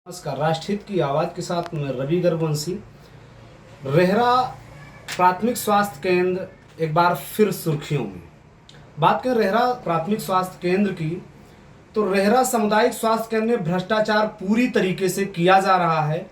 नमस्कार। राष्ट्रहित की आवाज़ के साथ मैं रवि गर्गवंशी। रेहरा प्राथमिक स्वास्थ्य केंद्र एक बार फिर सुर्खियों में। बात करें रेहरा प्राथमिक स्वास्थ्य केंद्र की, तो रेहरा सामुदायिक स्वास्थ्य केंद्र में भ्रष्टाचार पूरी तरीके से किया जा रहा है।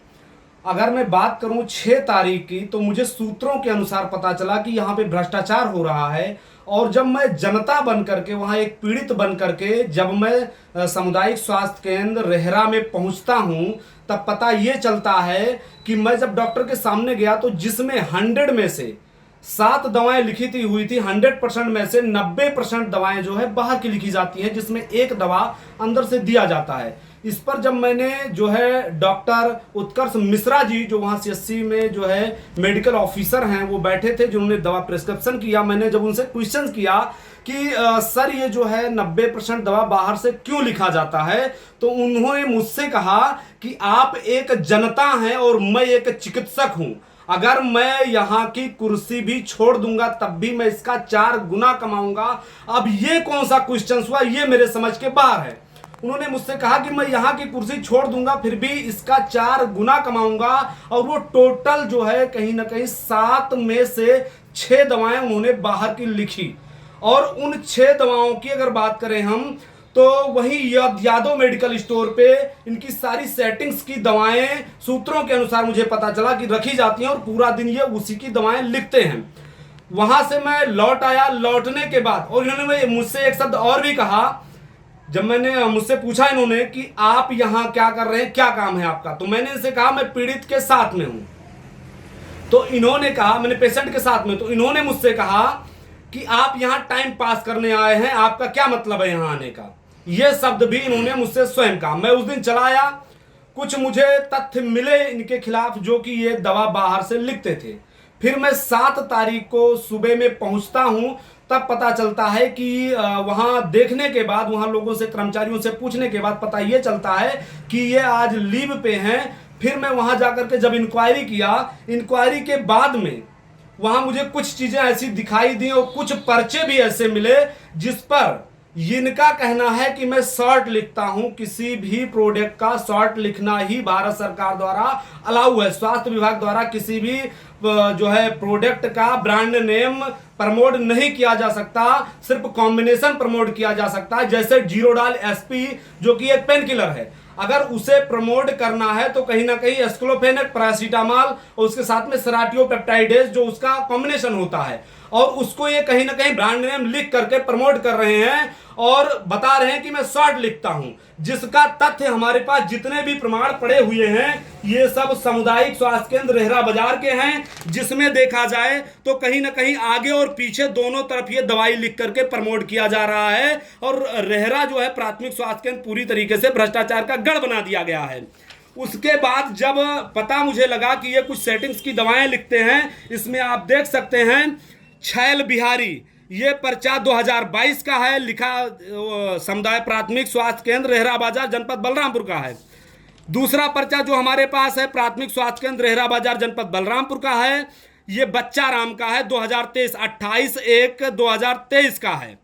अगर मैं बात करूं 6 तारीख की, तो मुझे सूत्रों के अनुसार पता चला कि यहाँ पे भ्रष्टाचार हो रहा है। और जब मैं जनता बन करके, वहाँ एक पीड़ित बन करके जब मैं सामुदायिक स्वास्थ्य केंद्र रेहरा में पहुँचता हूँ, तब पता ये चलता है कि मैं जब डॉक्टर के सामने गया तो जिसमें 100 में से 7 दवाएं लिखी थी हुई थी, 100% में से 90% दवाएं जो है बाहर की लिखी जाती हैं, जिसमें एक दवा अंदर से दिया जाता है। इस पर जब मैंने जो है डॉक्टर उत्कर्ष मिश्रा जी, जो वहाँ सीएससी में जो है मेडिकल ऑफिसर हैं, वो बैठे थे, जिन्होंने दवा प्रिस्क्रिप्शन किया, मैंने जब उनसे क्वेश्चन किया कि सर ये जो है 90% दवा बाहर से क्यों लिखा जाता है, तो उन्होंने मुझसे कहा कि आप एक जनता हैं और मैं एक चिकित्सक हूं। अगर मैं यहाँ की कुर्सी भी छोड़ दूंगा तब भी मैं इसका 4 गुना कमाऊंगा। अब ये कौन सा क्वेश्चन हुआ, ये मेरे समझ के बाहर है। उन्होंने मुझसे कहा कि मैं यहाँ की कुर्सी छोड़ दूंगा फिर भी इसका 4 गुना कमाऊंगा। और वो टोटल जो है कहीं ना कहीं 7 में से 6 दवाएं उन्होंने बाहर की लिखी। और उन 6 दवाओं की अगर बात करें हम, तो वही यादव मेडिकल स्टोर पे इनकी सारी सेटिंग्स की दवाएं सूत्रों के अनुसार मुझे पता चला कि रखी जाती हैं और पूरा दिन ये उसी की दवाएं लिखते हैं। वहां से मैं लौट आया। लौटने के बाद और इन्होंने मुझसे एक शब्द और भी कहा। जब मैंने मुझसे पूछा इन्होंने कि आप यहाँ क्या कर रहे हैं, क्या काम है आपका, तो मैंने इनसे कहा मैं पीड़ित के साथ में हूं। तो इन्होंने कहा मैंने पेशेंट के साथ में, तो इन्होंने मुझसे कहा कि आप यहाँ टाइम पास करने आए हैं, आपका क्या मतलब है यहाँ आने का। ये शब्द भी इन्होंने मुझसे स्वयं कहा। मैं उस दिन चला आया, कुछ मुझे तथ्य मिले इनके खिलाफ जो कि ये दवा बाहर से लिखते थे। फिर मैं 7 तारीख को सुबह में पहुंचता हूं, तब पता चलता है कि वहां देखने के बाद, वहां लोगों से, कर्मचारियों से पूछने के बाद पता ये चलता है कि ये आज लीव पे हैं। फिर मैं वहां जाकर के जब इंक्वायरी किया, इंक्वायरी के बाद में वहां मुझे कुछ चीजें ऐसी दिखाई दी और कुछ पर्चे भी ऐसे मिले जिस पर इनका कहना है कि मैं शॉर्ट लिखता हूं। किसी भी प्रोडक्ट का शॉर्ट लिखना ही भारत सरकार द्वारा अलाउ है। स्वास्थ्य विभाग द्वारा किसी भी जो है प्रोडक्ट का ब्रांड नेम प्रमोट नहीं किया जा सकता, सिर्फ कॉम्बिनेशन प्रमोट किया जा सकता है। जैसे जीरोडाल एसपी जो कि एक पेन किलर है, अगर उसे प्रमोट करना है तो कहीं ना कहीं एस्क्लोफेनेक, पैरासीटामोल और उसके साथ में सेराटियोपेप्टाइडेज जो उसका कॉम्बिनेशन होता है, और उसको ये कहीं ना कहीं ब्रांड नेम लिख करके प्रमोट कर रहे हैं और बता रहे हैं कि मैं शॉर्ट लिखता हूं, जिसका तथ्य हमारे पास जितने भी प्रमाण पड़े हुए हैं ये सब सामुदायिक स्वास्थ्य केंद्र रेहरा बाजार के हैं, जिसमें देखा जाए तो कहीं ना कहीं आगे और पीछे दोनों तरफ ये दवाई लिख करके प्रमोट किया जा रहा है। और रेहरा जो है प्राथमिक स्वास्थ्य केंद्र पूरी तरीके से भ्रष्टाचार का गढ़ बना दिया गया है। उसके बाद जब पता मुझे लगा कि ये कुछ सेटिंग्स की दवाएं लिखते हैं, इसमें आप देख सकते हैं छैल बिहारी, ये पर्चा 2022 का है, लिखा समुदाय प्राथमिक स्वास्थ्य केंद्र रेहरा बाजार जनपद बलरामपुर का है। दूसरा पर्चा जो हमारे पास है प्राथमिक स्वास्थ्य केंद्र रेहरा बाजार जनपद बलरामपुर का है, ये बच्चा राम का है, 2023 28/1/2023 का है।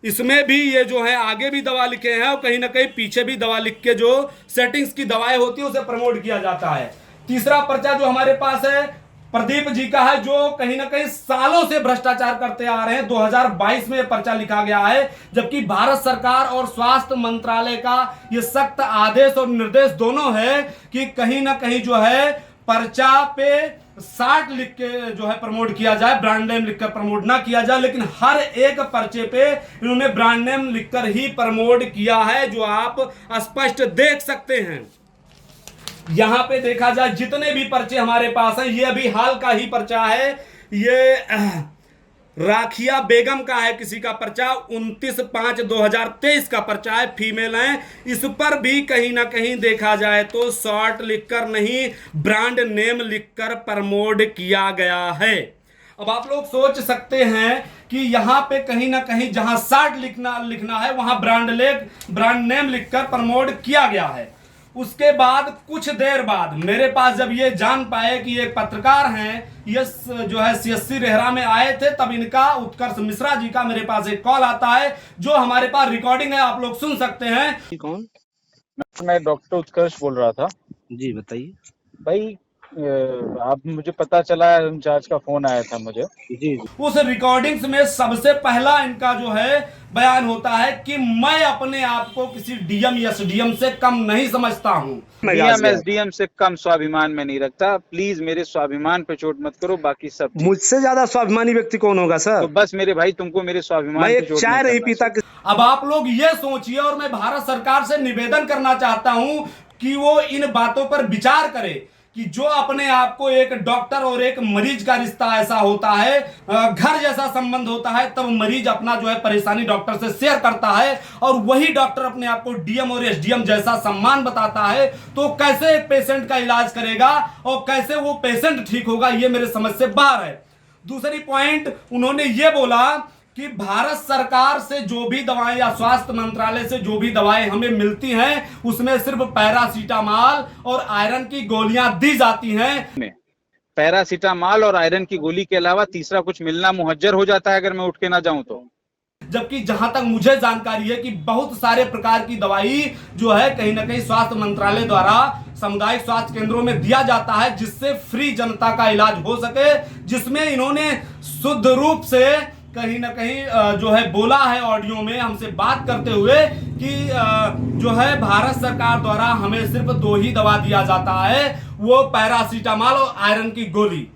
इसमें भी ये जो है आगे भी दवा लिखे हैं और कहीं ना कहीं पीछे भी दवा लिख के जो सेटिंग्स की दवाएं होती है उसे प्रमोट किया जाता है। तीसरा पर्चा जो हमारे पास है प्रदीप जी का है, जो कहीं ना कहीं सालों से भ्रष्टाचार करते आ रहे हैं। 2022 में पर्चा लिखा गया है, जबकि भारत सरकार और स्वास्थ्य मंत्रालय का ये सख्त आदेश और निर्देश दोनों है कि कहीं ना कहीं जो है पर्चा पे 60 लिख के जो है प्रमोट किया जाए, ब्रांड नेम लिखकर प्रमोट ना किया जाए। लेकिन हर एक पर्चे पे इन्होंने ब्रांड नेम लिखकर ही प्रमोट किया है, जो आप स्पष्ट देख सकते हैं। यहां पे देखा जाए जितने भी पर्चे हमारे पास हैं, ये अभी हाल का ही पर्चा है। ये राखिया बेगम का है, किसी का पर्चा 29/5/2023 का पर्चा है, फीमेल है। इस पर भी कहीं ना कहीं देखा जाए तो शॉर्ट लिखकर नहीं, ब्रांड नेम लिखकर प्रमोट किया गया है। अब आप लोग सोच सकते हैं कि यहां पे कहीं ना कहीं जहां शॉर्ट लिखना है वहां ब्रांड नेम लिखकर प्रमोट किया गया है। उसके बाद कुछ देर बाद मेरे पास जब ये जान पाए कि ये पत्रकार हैं, ये जो है सीएससी रेहरा में आए थे, तब इनका उत्कर्ष मिश्रा जी का मेरे पास एक कॉल आता है, जो हमारे पास रिकॉर्डिंग है, आप लोग सुन सकते हैं। कौन? मैं डॉक्टर उत्कर्ष बोल रहा था। जी बताइए। भाई आप मुझे पता चला इंचार्ज का फोन आया था मुझे। जी जी। उस रिकॉर्डिंग्स में सबसे पहला इनका जो है बयान होता है कि मैं अपने आप को किसी डीएम या एसडीएम से कम नहीं समझता हूं। मिजाज डीएम गया। एसडीएम से कम स्वाभिमान में नहीं रखता। प्लीज मेरे स्वाभिमान पे चोट मत करो, बाकी सब ठीक। मुझसे ज्यादा स्वाभिमानी व्यक्ति कौन होगा तो सर? बस मेरे भाई तुमको मेरे मैं स्वाभिमान पे एक चोट नहीं चाय नहीं करना पीता चाहिए। अब आप लोग ये सोचिए, और मैं भारत सरकार से निवेदन करना चाहता हूं कि वो इन बातों पर विचार करे कि जो अपने आप को एक डॉक्टर और एक मरीज का रिश्ता ऐसा होता है, घर जैसा संबंध होता है, तब मरीज अपना जो है परेशानी डॉक्टर से शेयर करता है, और वही डॉक्टर अपने आप को डीएम और एसडीएम जैसा सम्मान बताता है, तो कैसे एक पेशेंट का इलाज करेगा और कैसे वो पेशेंट ठीक होगा, ये मेरे समझ से बाहर है। दूसरी पॉइंट उन्होंने ये बोला कि भारत सरकार से जो भी दवाएं या स्वास्थ्य मंत्रालय से जो भी दवाएं हमें मिलती हैं उसमें सिर्फ पैरासीटामॉल और आयरन की गोलियां दी जाती हैं। पैरासीटामॉल और आयरन की गोली के अलावा तीसरा कुछ मिलना मुहज्जर हो जाता है अगर मैं उठ के ना जाऊं तो। जबकि जहां तक मुझे जानकारी है कि बहुत सारे प्रकार की दवाई जो है कहीं ना कहीं स्वास्थ्य मंत्रालय द्वारा सामुदायिक स्वास्थ्य केंद्रों में दिया जाता है, जिससे फ्री जनता का इलाज हो सके, जिसमें इन्होंने शुद्ध रूप से कहीं ना कहीं जो है बोला है ऑडियो में हमसे बात करते हुए कि जो है भारत सरकार द्वारा हमें सिर्फ 2 ही दवा दिया जाता है, वो पैरासीटामॉल और आयरन की गोली।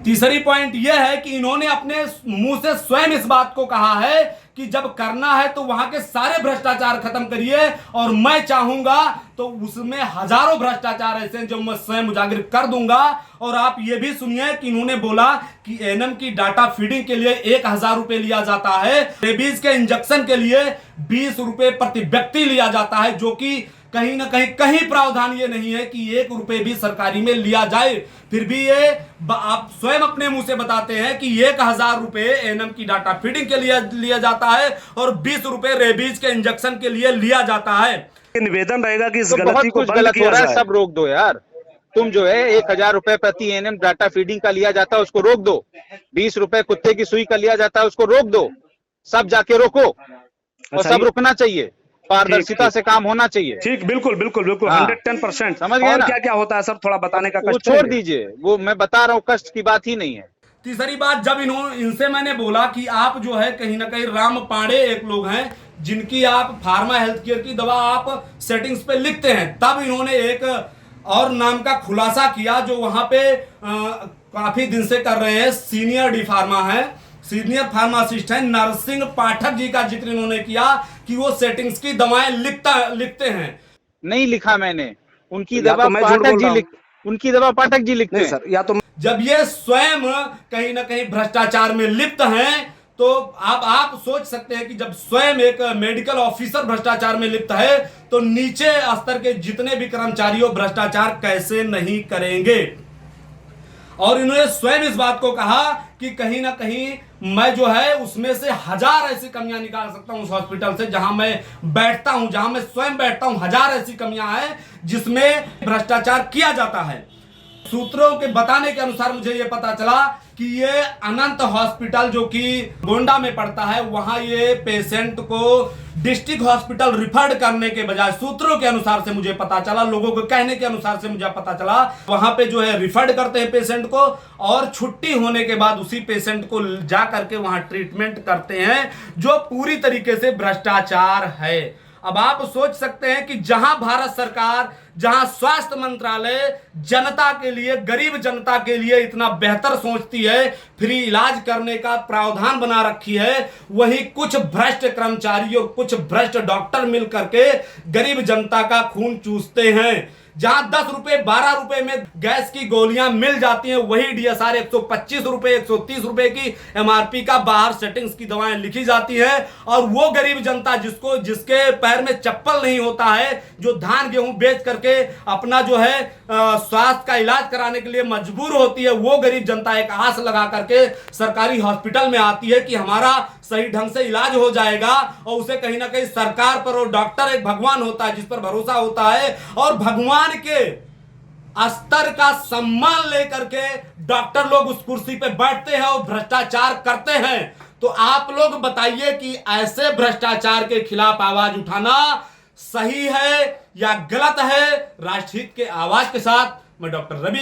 तीसरी पॉइंट यह है कि इन्होंने अपने मुंह से स्वयं इस बात को कहा है कि जब करना है तो वहां के सारे भ्रष्टाचार खत्म करिए, और मैं चाहूंगा तो उसमें हजारों भ्रष्टाचार ऐसे हैं जो मैं स्वयं उजागर कर दूंगा। और आप ये भी सुनिए कि इन्होंने बोला कि एएनएम की डाटा फीडिंग के लिए 1000 रुपए लिया जाता है, रेबीज के इंजेक्शन के लिए 20 रुपए प्रति व्यक्ति लिया जाता है, जो कि कहीं ना कहीं प्रावधान ये नहीं है कि 1 रुपए भी सरकारी में लिया जाए। फिर भी ये आप स्वयं अपने मुंह से बताते हैं कि 1000 रुपए एएनएम की डाटा फीडिंग के लिए लिया जाता है और 20 रुपए रेबीज के इंजेक्शन के लिए लिया जाता है। निवेदन रहेगा कि इस तो गलती बहुत को कुछ बंद गलत हो किया रहा है, जाए। सब रोक दो यार। तुम जो है 1000 रुपए प्रति एएनएम डाटा फीडिंग का लिया जाता है उसको रोक दो। 20 रुपए कुत्ते की सुई का लिया जाता है उसको रोक दो। सब जाके रोको, और अच्छा, सब रुकना चाहिए। पारदर्शिता से काम होना चाहिए। ठीक, बिल्कुल बिल्कुल बिल्कुल, हाँ। 110%। समझ गए और ना? क्या क्या होता है सर, थोड़ा बताने का वो कष्ट छोड़ करेंगे? दीजिए, वो मैं बता रहा हूँ, कष्ट की बात ही नहीं है। तीसरी बात, जब इनसे मैंने बोला कि आप जो है कहीं ना कहीं राम पांडे एक लोग हैं जिनकी आप फार्मा हेल्थ केयर की दवा आप सेटिंग्स पे लिखते हैं, तब इन्होंने एक और नाम का खुलासा किया जो वहां पे काफी दिन से कर रहे हैं, सीनियर डी फार्मा है, सीनियर फार्मासिस्ट है नरसिंह पाठक जी का जिक्र इन्होंने किया कि वो सेटिंग्स की दवाएं लिखते हैं। नहीं लिखा मैंने, उनकी या दवा तो मैं झूठ पाठक बोल जी रहा हूं। उनकी दवा पाठक जी लिखते नहीं हैं। सर, या तो जब ये स्वयं कहीं ना कहीं भ्रष्टाचार में लिप्त हैं, तो आप सोच सकते हैं कि जब स्वयं एक मेडिकल ऑफिसर भ्रष्टाचार में लिप्त है तो नीचे स्तर के जितने भी कर्मचारी हो भ्रष्टाचार कैसे नहीं करेंगे। और इन्होंने स्वयं इस बात को कहा कि कहीं ना कहीं मैं जो है उसमें से 1000 ऐसी कमियां निकाल सकता हूं उस हॉस्पिटल से जहां मैं बैठता हूं, जहां मैं स्वयं बैठता हूं, 1000 ऐसी कमियां हैं जिसमें भ्रष्टाचार किया जाता है। सूत्रों के बताने के अनुसार मुझे यह पता चला कि ये अनंत हॉस्पिटल जो कि गोंडा में पड़ता है, वहां ये पेशेंट को डिस्ट्रिक्ट हॉस्पिटल रिफर्ड करने के बजाय, सूत्रों के अनुसार से मुझे पता चला, लोगों के कहने के अनुसार से मुझे पता चला, वहां पे जो है रिफर्ड करते हैं पेशेंट को और छुट्टी होने के बाद उसी पेशेंट को जा करके वहां ट्रीटमेंट करते हैं, जो पूरी तरीके से भ्रष्टाचार है। अब आप सोच सकते हैं कि जहां भारत सरकार, जहां स्वास्थ्य मंत्रालय जनता के लिए, गरीब जनता के लिए इतना बेहतर सोचती है, फ्री इलाज करने का प्रावधान बना रखी है, वही कुछ भ्रष्ट कर्मचारी और कुछ भ्रष्ट डॉक्टर मिल करके गरीब जनता का खून चूसते हैं। जहां 10 रुपए 12 रुपए में गैस की गोलियां मिल जाती हैं, वही डीएसआर 125 रुपए 130 रुपए की एमआरपी का बाहर सेटिंग्स की दवाएं लिखी जाती है, और वो गरीब जनता जिसके पैर में चप्पल नहीं होता है, जो धान गेहूं बेच करके अपना जो है स्वास्थ्य का इलाज कराने के लिए मजबूर होती है, वो गरीब जनता एक आस लगा करके सरकारी हॉस्पिटल में आती है कि हमारा सही ढंग से इलाज हो जाएगा, और उसे कहीं ना कहीं सरकार पर, और डॉक्टर एक भगवान होता है जिस पर भरोसा होता है, और भगवान के स्तर का सम्मान लेकर के डॉक्टर लोग उस कुर्सी पे बैठते हैं और भ्रष्टाचार करते हैं। तो आप लोग बताइए कि ऐसे भ्रष्टाचार के खिलाफ आवाज उठाना सही है या गलत है, राष्ट्रहित के आवाज के साथ मैं डॉक्टर रवि